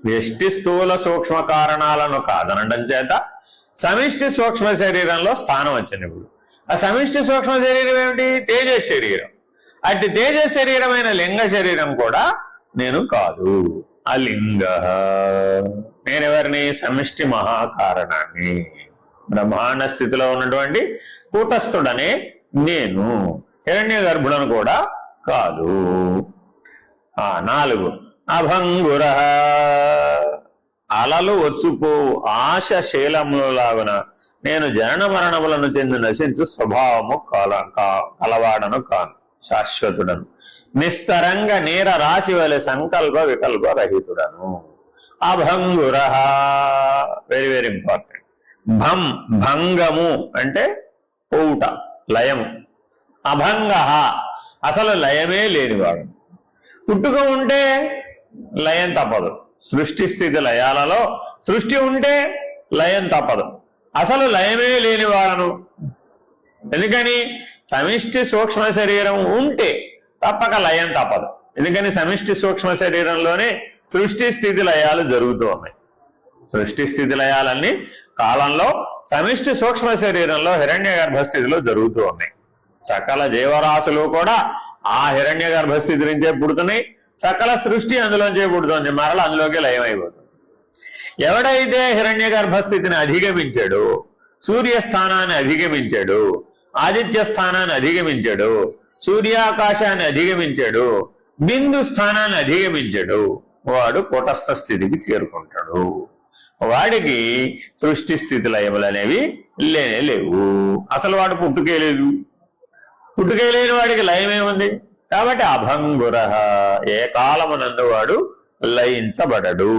వ్యష్టి స్థూల సూక్ష్మ కారణాలను కాదనడం చేత సమిష్టి సూక్ష్మ శరీరంలో స్థానం వచ్చింది. ఇప్పుడు ఆ సమిష్టి సూక్ష్మ శరీరం ఏమిటి? తేజస్ శరీరం. అట్టి తేజస్ శరీరమైన లింగ శరీరం కూడా నేను కాదు. అలింగ. నేనెవరిని? సమిష్టి మహాకారణాన్ని. బ్రహ్మాండ స్థితిలో ఉన్నటువంటి కూటస్థుడనే నేను హిరణ్య గర్భుడను కూడా కాదు. 4 అభంగుర. అలలు వచ్చుపో ఆశ శీలములాగున నేను జనన మరణములను చెంది నశించు స్వభావము కలవాడను కాను, శాశ్వతుడను. నిస్తరంగ నీర రాశి వలె సంకల్ప వికల్ప రహితుడను. అభంగుర. Very very important. భంగము అంటే పోవుట, లయము. అభంగ అసలు లయమే లేనివాడు. పుట్టుక ఉంటే లయం తప్పదు. సృష్టి స్థితి లయాలలో సృష్టి ఉంటే లయం తప్పదు. అసలు లయమే లేని వాడను. ఎందుకని? సమిష్టి సూక్ష్మ శరీరం ఉంటే తప్పక లయం తప్పదు. ఎందుకని? సమిష్టి సూక్ష్మ శరీరంలోనే సృష్టి స్థితి లయాలు జరుగుతూ ఉన్నాయి. సృష్టి స్థితి లయాలన్నీ కాలంలో సమిష్టి సూక్ష్మ శరీరంలో హిరణ్య గర్భస్థితిలో జరుగుతూ ఉన్నాయి. సకల జీవరాశులు కూడా ఆ హిరణ్య గర్భస్థితి నుంచే పుడుతున్నాయి. సకల సృష్టి అందులోంచే పుడుతుంది, మరల అందులోకి లయమైపోతుంది. ఎవడైతే హిరణ్య గర్భస్థితిని అధిగమించాడు, సూర్యస్థానాన్ని అధిగమించాడు, ఆదిత్య స్థానాన్ని అధిగమించాడు, సూర్యాకాశాన్ని అధిగమించాడు, బిందు స్థానాన్ని అధిగమించాడు, వాడు కూటస్థ స్థితికి చేరుకుంటాడు. వాడికి సృష్టి స్థితి లయములు అనేవి లేనే లేవు. అసలు వాడు పుట్టుకే లేదు. పుట్టుకే లేని వాడికి లయమేముంది? కాబట్టి అభంగుర. ఏ కాలమునందు వాడు లయించబడడు.